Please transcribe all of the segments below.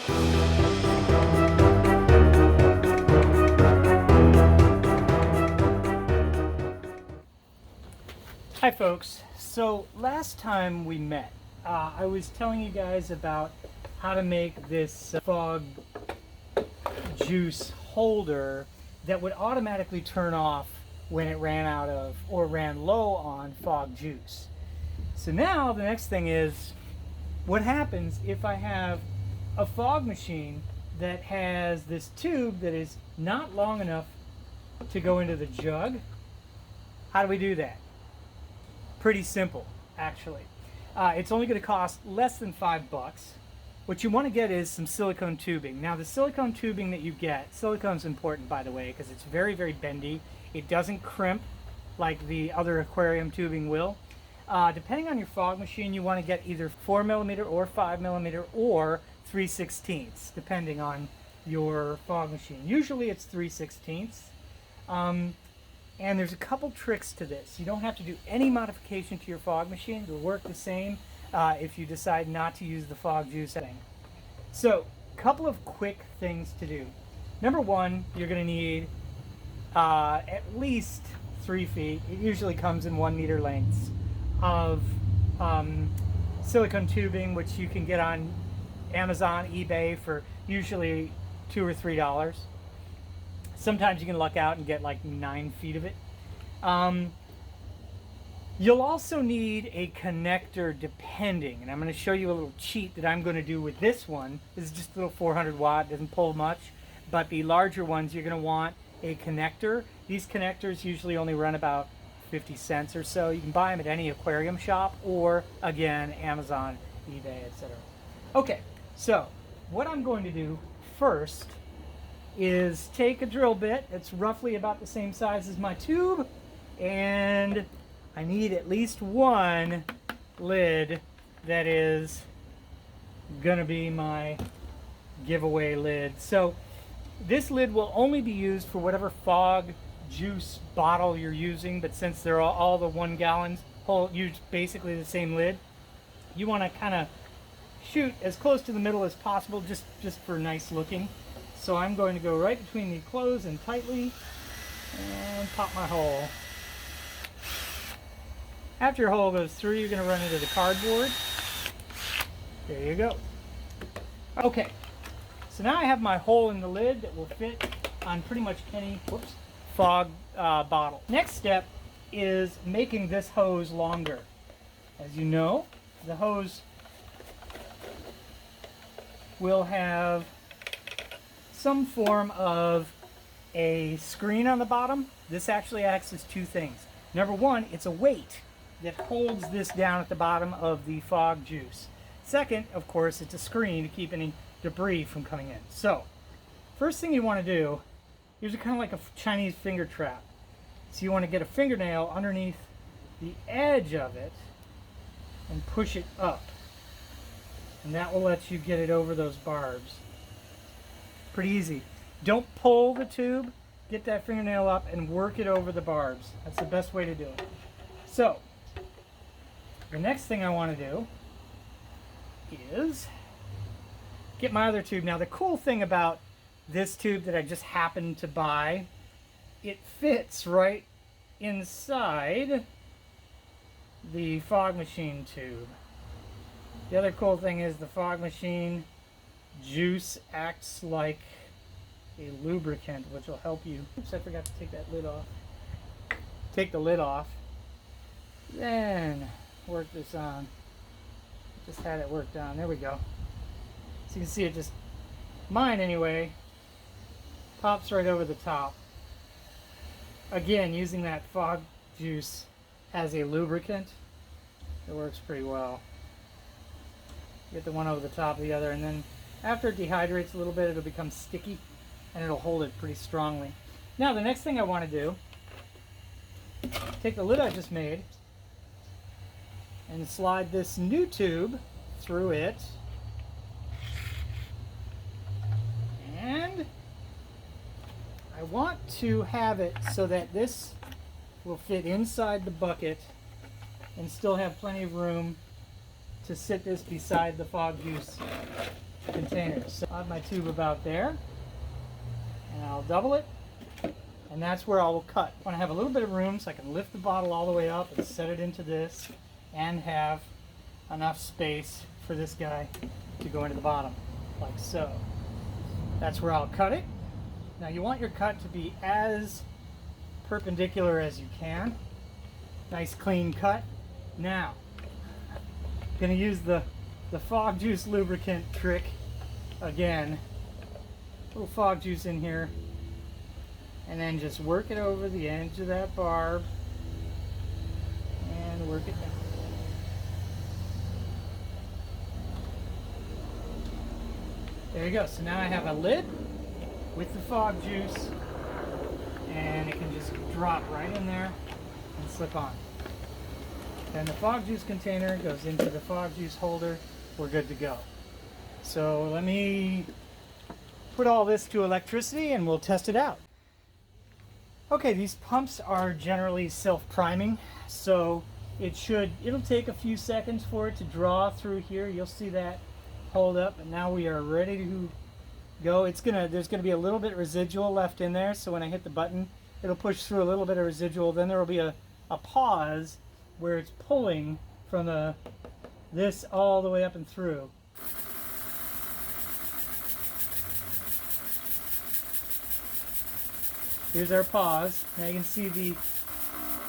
Hi folks, so last time we met, I was telling you guys about how to make this fog juice holder that would automatically turn off when it ran out of or ran low on fog juice. So now the next thing is, what happens if I have a fog machine that has this tube that is not long enough to go into the jug? How do we do that? Pretty simple, actually. It's only going to cost less than $5. What you want to get is some silicone tubing. Now the silicone tubing that you get, silicone's important by the way, because it's very, very bendy. It doesn't crimp like the other aquarium tubing will. Depending on your fog machine, you want to get either 4mm or 5mm or 3/16, depending on your fog machine. Usually it's 3/16. And there's a couple tricks to this. You don't have to do any modification to your fog machine. It'll work the same if you decide not to use the fog juice thing. So, a couple of quick things to do. Number one, you're going to need at least 3 feet. It usually comes in 1 meter lengths of silicone tubing, which you can get on Amazon, eBay for usually $2 or $3. Sometimes you can luck out and get like 9 feet of it. You'll also need a connector depending, and I'm going to show you a little cheat that I'm going to do with this one. This is just a little 400 watt, doesn't pull much, but the larger ones you're going to want a connector. These connectors usually only run about 50 cents or so. You can buy them at any aquarium shop or, again, Amazon, eBay, etc. Okay, so what I'm going to do first is take a drill bit. It's roughly about the same size as my tube, and I need at least one lid that is gonna be my giveaway lid. So this lid will only be used for whatever fog juice bottle you're using, but since they're all the 1 gallons, use basically the same lid. You want to kind of shoot as close to the middle as possible, just for nice looking. So I'm going to go right between the close and tightly and pop my hole. After your hole goes through, you're going to run into the cardboard. There you go. Okay, so now I have my hole in the lid that will fit on pretty much any fog bottle. Next step is making this hose longer. As you know, the hose will have some form of a screen on the bottom. This actually acts as 2 things. Number one, it's a weight that holds this down at the bottom of the fog juice. Second, of course, it's a screen to keep any debris from coming in. So, first thing you want to do, here's kind of like a Chinese finger trap. So you want to get a fingernail underneath the edge of it and push it up. And that will let you get it over those barbs. Pretty easy. Don't pull the tube, get that fingernail up and work it over the barbs. That's the best way to do it. So, the next thing I want to do is get my other tube. Now the cool thing about this tube that I just happened to buy, it fits right inside the fog machine tube. The other cool thing is the fog machine juice acts like a lubricant, which will help you. Oops, I forgot to take that lid off. Take the lid off. Then work this on. Just had it worked on. There we go. So you can see it just, mine anyway, pops right over the top. Again, using that fog juice as a lubricant, it works pretty well. Get the one over the top of the other, and then after it dehydrates a little bit, it'll become sticky and it'll hold it pretty strongly. Now the next thing I want to do, take the lid I just made and slide this new tube through it, and I want to have it so that this will fit inside the bucket and still have plenty of room to sit this beside the fog juice containers. So I have my tube about there, and I'll double it, and that's where I will cut. I want to have a little bit of room so I can lift the bottle all the way up and set it into this and have enough space for this guy to go into the bottom, like so. That's where I'll cut it. Now you want your cut to be as perpendicular as you can. Nice clean cut. Now, I'm going to use the fog juice lubricant trick again. A little fog juice in here, and then just work it over the edge of that barb and work it down. There you go. So now I have a lid with the fog juice, and it can just drop right in there and slip on. Then the fog juice container goes into the fog juice holder. We're good to go. So let me put all this to electricity and we'll test it out. Okay, these pumps are generally self-priming, so it'll take a few seconds for it to draw through here. You'll see that hold up, and now we are ready to go. There's gonna be a little bit residual left in there, so when I hit the button, it'll push through a little bit of residual. Then there will be a pause where it's pulling from this all the way up and through. Here's our pause. Now you can see the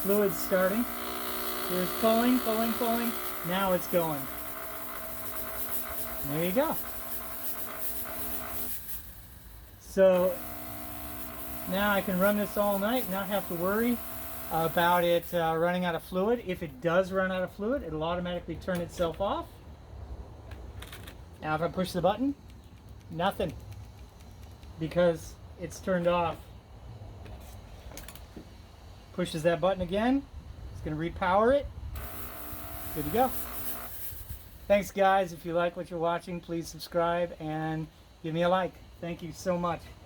fluid starting. There's pulling, pulling, pulling. Now it's going. There you go. So now I can run this all night and not have to worry about it running out of fluid. If it does run out of fluid, it'll automatically turn itself off. Now if I push the button, nothing, because it's turned off. Pushes that button again, it's going to repower it. Good to go. Thanks guys. If you like what you're watching, please subscribe and give me a like. Thank you so much.